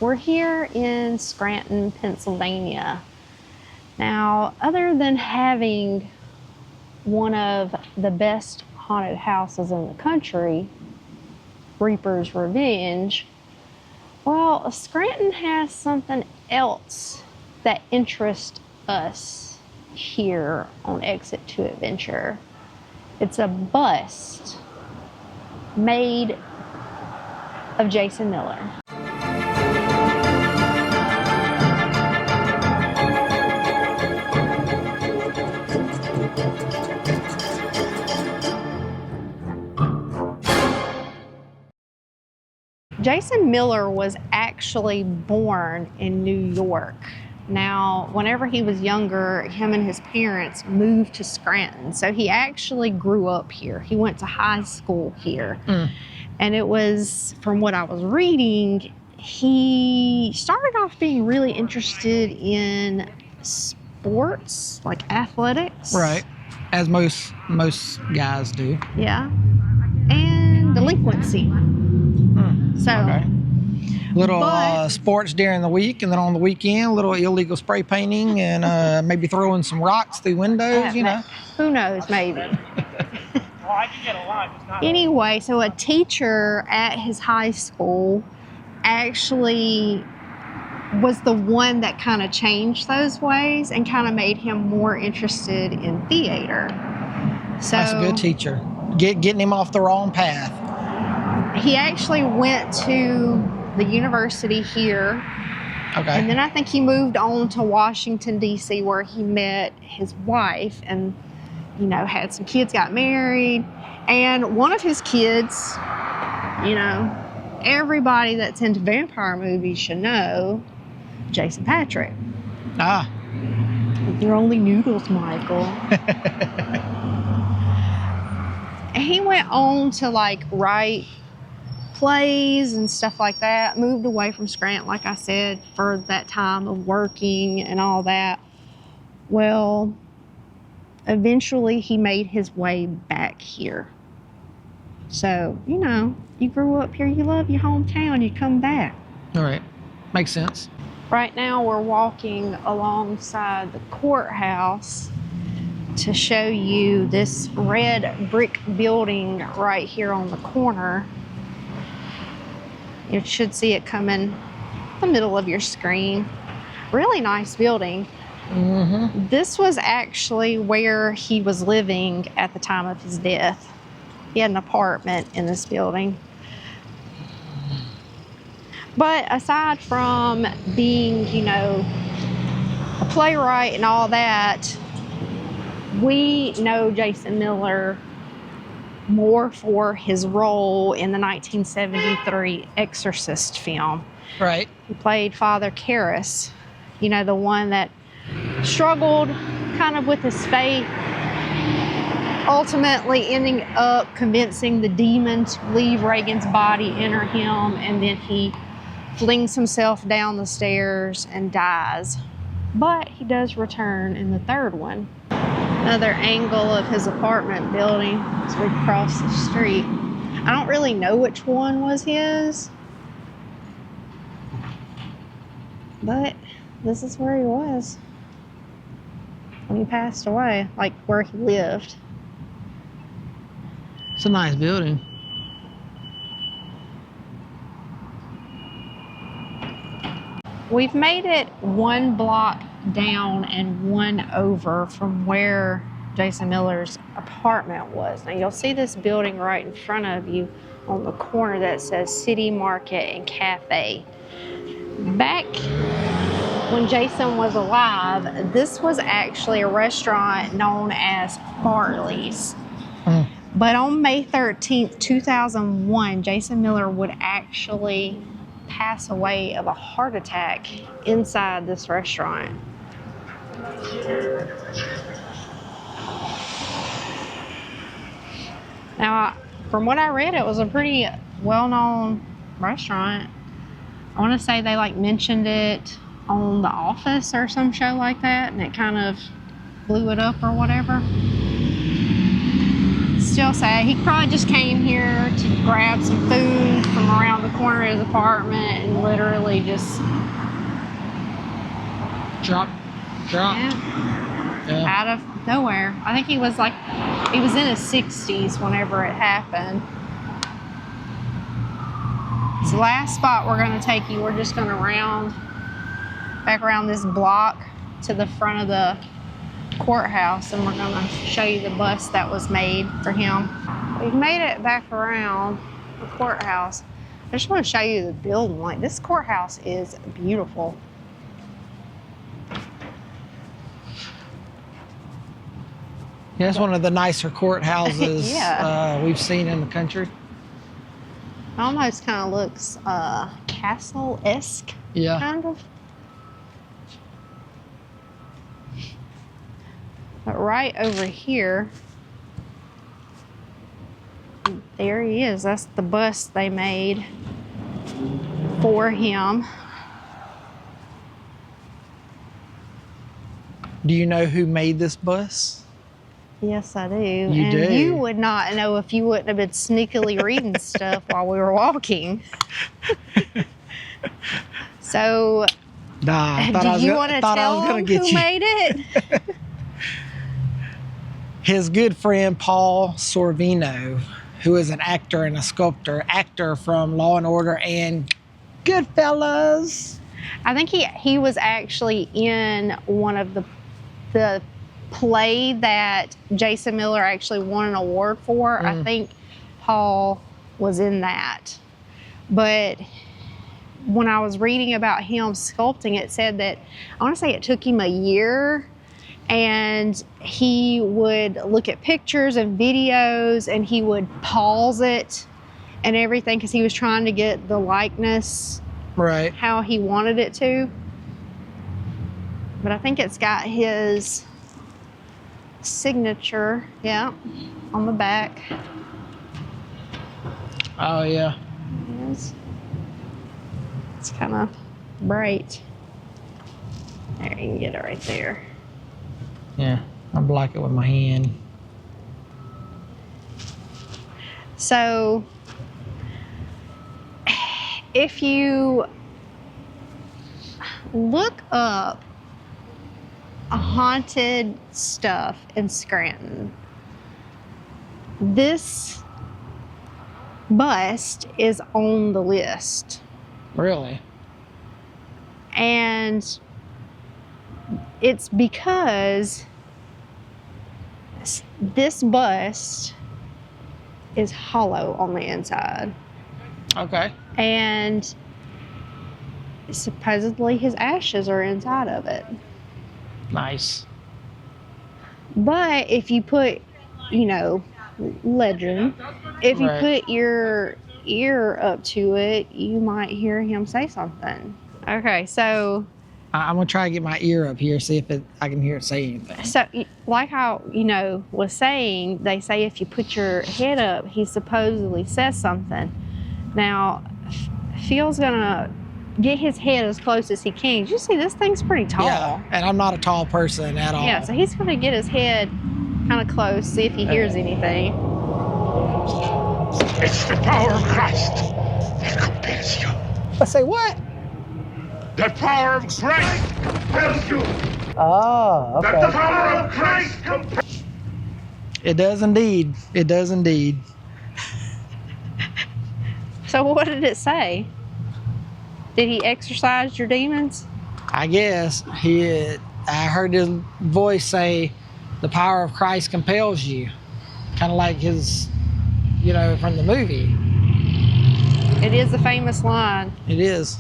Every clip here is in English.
We're here in Scranton, Pennsylvania. Now, other than having one of the best haunted houses in the country, Reaper's Revenge, well, Scranton has something else that interests us here on Exit to Adventure. It's a bust made of Jason Miller. Jason Miller was actually born in New York. Now, whenever he was younger, him and his parents moved to Scranton. So he actually grew up here. He went to high school here. And it was, from what I was reading, he started off being really interested in sports, like athletics. Right, as most guys do. Yeah. And delinquency. So, okay. Little sports during the week, and then on the weekend, a little illegal spray painting, and maybe throwing some rocks through windows, you know. Who knows, maybe. Well, I can get a lot. It's not Anyway, so a teacher at his high school actually was the one that kind of changed those ways and kind of made him more interested in theater. So That's a good teacher. Getting him off the wrong path. He actually went to the university here. Okay. And then I think he moved on to Washington, D.C., where he met his wife and, you know, had some kids, got married. And one of his kids, you know, everybody that's into vampire movies should know, Jason Patric. Ah. They're only noodles, Michael. He went on to, like, write plays and stuff like that, moved away from Scranton, like I said, for that time of working and all that. Well, eventually he made his way back here. So, you know, you grew up here, you love your hometown, you come back. All right. Makes sense. Right now we're walking alongside the courthouse to show you this red brick building right here on the corner. You should see it come in the middle of your screen. Really nice building. Mm-hmm. This was actually where he was living at the time of his death. He had an apartment in this building. But aside from being, you know, a playwright and all that, we know Jason Miller more for his role in the 1973 Exorcist film. Right. He played Father Karras, you know, the one that struggled kind of with his faith, ultimately ending up convincing the demon to leave Reagan's body, enter him, and then he flings himself down the stairs and dies. But he does return in the third one. Another angle of his apartment building as we cross the street. I don't really know which one was his, but this is where he was when he passed away, like where he lived. It's a nice building. We've made it one block down and one over from where Jason Miller's apartment was. Now you'll see this building right in front of you on the corner that says City Market and Cafe. Back when Jason was alive, this was actually a restaurant known as Farley's. But on May 13th, 2001, Jason Miller would actually pass away of a heart attack inside this restaurant. Now, from what I read, it was a pretty well-known restaurant. I want to say they like mentioned it on The Office or some show like that, and it kind of blew it up or whatever. still sad. He probably just came here to grab some food from around the corner of his apartment and literally just Drop. Yeah. out of nowhere. I think he was in his 60s whenever it happened. It's the last spot we're going to take you. We're just going to back around this block to the front of the courthouse, and we're going to show you the bus that was made for him. We've made it back around the courthouse. I just want to show you the building. Like, this courthouse is beautiful. Yeah, it's one of the nicer courthouses Yeah. we've seen in the country. It almost kind of looks castle-esque, Yeah. kind of. But right over here, there he is. That's the bus they made for him. Do you know who made this bus? Yes, I do. You and do? You would not know if you wouldn't have been sneakily reading stuff while we were walking. So, Nah, I thought do I was you gonna- want to thought I was tell gonna them get who you. made it? His good friend Paul Sorvino, who is an actor and a sculptor, actor from Law and Order and Goodfellas. I think he was actually in one of the play that Jason Miller actually won an award for. I think Paul was in that. But when I was reading about him sculpting, it said that, I want to say it took him a year, and he would look at pictures and videos and he would pause it and everything because he was trying to get the likeness Right. how he wanted it to. But I think it's got his signature, yeah, on the back. Oh, yeah. It's kind of bright. There, you can get it right there. Yeah. I block it with my hand. So, if you look up haunted stuff in Scranton, this bust is on the list. Really? And it's because this bust is hollow on the inside. Okay. And supposedly his ashes are inside of it. Nice. But if you put, legend, if you Right. put your ear up to it, you might hear him say something. Okay, so I'm going to try to get my ear up here, see if I can hear it say anything. like how, was saying, they say if you put your head up, he supposedly says something. Now, Phil's gonna get his head as close as he can. You see, this thing's pretty tall. Yeah, and I'm not a tall person at all. Yeah, so he's gonna get his head kind of close, see if he hears anything. It's the power of Christ that compels you. I say what? The power of Christ compels you. Oh, That the power of Christ compels. It does indeed. It does indeed. So what did it say? Did he exorcise your demons? I guess I heard his voice say, "The power of Christ compels you," kind of like his, from the movie. It is a famous line. It is.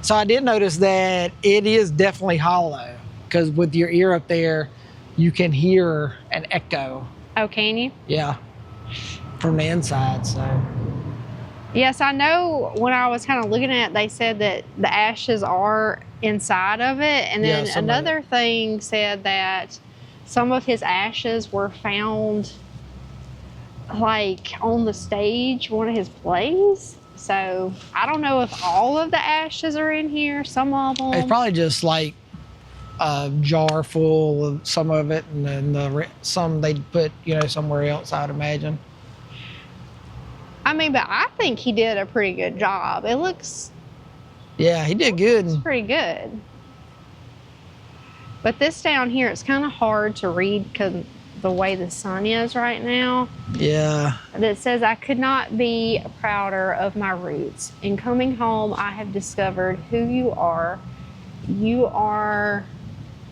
So I did notice that it is definitely hollow, because with your ear up there, you can hear an echo. Oh, can you? Yeah, from the inside. So Yes, I know when I was kind of looking at it, they said that the ashes are inside of it. And then Yeah, some of another thing said that some of his ashes were found like on the stage, one of his plays. So I don't know if all of the ashes are in here, some of them. it's probably just like a jar full of some of it, and then some they'd put, somewhere else, I'd imagine. I mean, but I think he did a pretty good job. It looks Yeah, he did good. pretty good. But this down here, it's kind of hard to read because the way the sun is right now. Yeah. That says, I could not be prouder of my roots. In coming home, I have discovered who you are. You are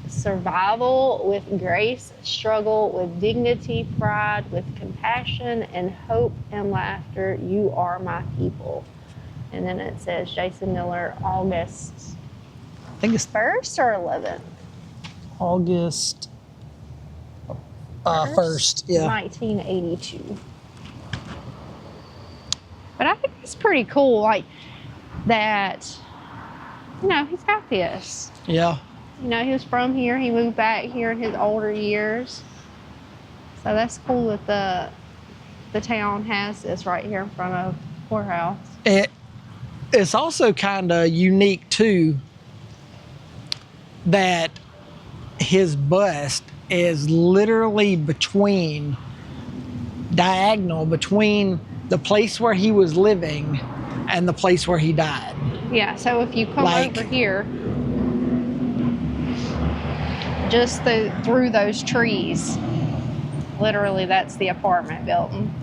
survival with grace, struggle with dignity, pride with compassion, and hope and laughter. You are my people. And then it says, Jason Miller, August I think it's 1st or 11th? August 1st. Yeah. 1982. But I think it's pretty cool, like that, he's got this. Yeah. He was from here. He moved back here in his older years. So that's cool that the town has this right here in front of the courthouse. It's also kind of unique, too, that his bust is literally diagonal between the place where he was living and the place where he died. Yeah, so if you come over here, just through those trees, literally that's the apartment building.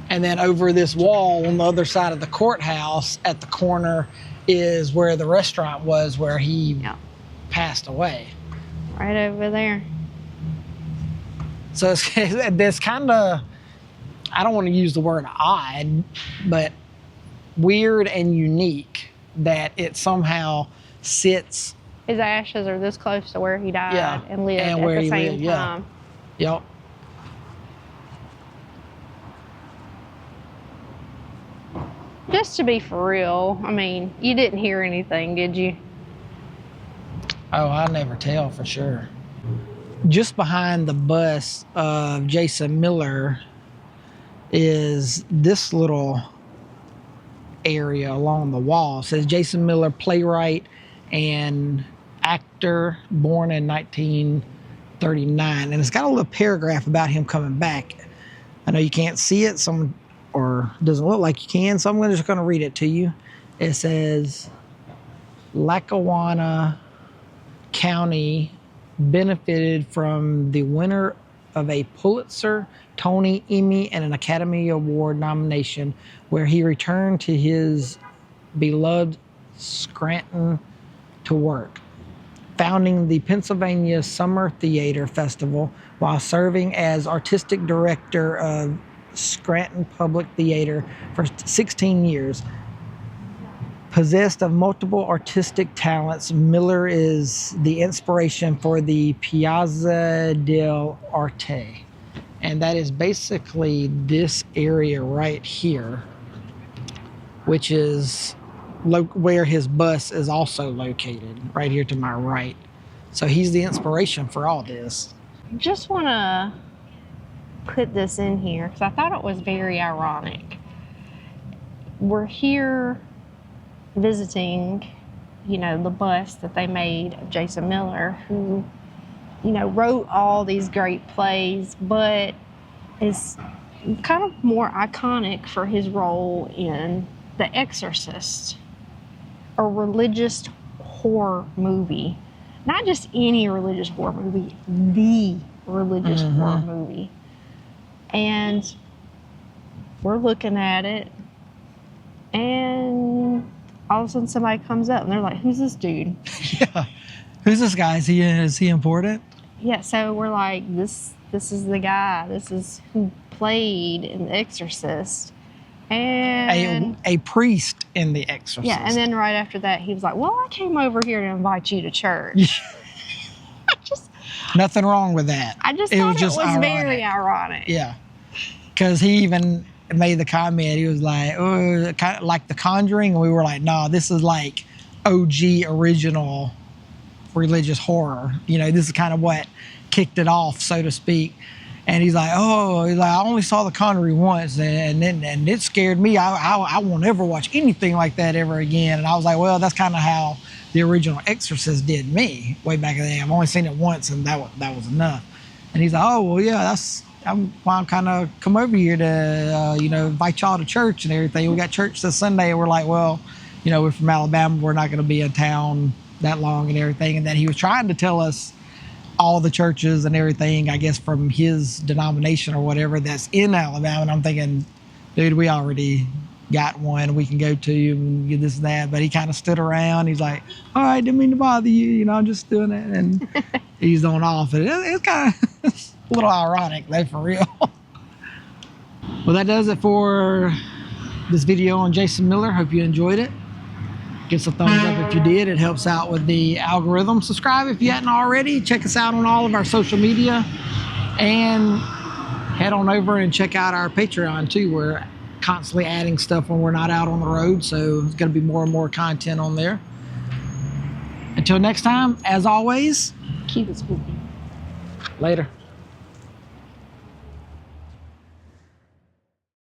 And then over this wall on the other side of the courthouse at the corner is where the restaurant was where he passed away. Right over there. So it's kind of, I don't want to use the word odd, but weird and unique that it somehow sits. His ashes are this close to where he died and lived at the same time. Yep. Just to be for real, I mean, you didn't hear anything, did you? Oh, I never tell for sure. Just behind the bust of Jason Miller is this little area along the wall. It says Jason Miller, playwright and actor, born in 1939. And it's got a little paragraph about him coming back. I know you can't see it, or doesn't look like you can, so I'm just going to read it to you. It says, Lackawanna County benefited from the winner of a Pulitzer, Tony, Emmy, and an Academy Award nomination, where he returned to his beloved Scranton to work, founding the Pennsylvania Summer Theater Festival while serving as artistic director of Scranton Public Theater for 16 years. Possessed of multiple artistic talents, Miller is the inspiration for the Piazza del Arte. And that is basically this area right here, which is where his bus is also located, right here to my right. So he's the inspiration for all this. I just want to put this in here because I thought it was very ironic. We're here visiting, the bust that they made of Jason Miller, who, wrote all these great plays, but is kind of more iconic for his role in The Exorcist, a religious horror movie. Not just any religious horror movie, the religious horror movie. And we're looking at it, and all of a sudden somebody comes up and they're like, who's this dude? Yeah. Who's this guy? Is he important? Yeah, so we're like, this is the guy. This is who played in The Exorcist. And a priest in The Exorcist. yeah, and then right after that, he was like, well, I came over here to invite you to church. Nothing wrong with that. I just thought it was ironic. very ironic. Yeah. Because he even made the comment, he was like, oh, kind of like The Conjuring. And we were like, no, this is like OG original religious horror. This is kind of what kicked it off, so to speak. And he's like, oh, he's like, I only saw The Conjuring once, and it scared me. I won't ever watch anything like that ever again. And I was like, well, that's kind of how the original Exorcist did me way back in the day. I've only seen it once, and that was enough. And he's like, oh, well, yeah, I'm kind of come over here to, invite y'all to church and everything. We got church this Sunday, and we're like, well, we're from Alabama. We're not going to be in town that long and everything. And then he was trying to tell us all the churches and everything, I guess, from his denomination or whatever that's in Alabama. And I'm thinking, dude, we already got one we can go to and get this and that. But he kind of stood around. He's like, all right, didn't mean to bother you. I'm just doing it. And he's on off. And it's kind of a little ironic, though, for real. Well, that does it for this video on Jason Miller. Hope you enjoyed it. Give us a thumbs up if you did. It helps out with the algorithm. Subscribe if you hadn't already. Check us out on all of our social media. And head on over and check out our Patreon too. We're constantly adding stuff when we're not out on the road. So there's going to be more and more content on there. Until next time, as always, Keep it spooky. later.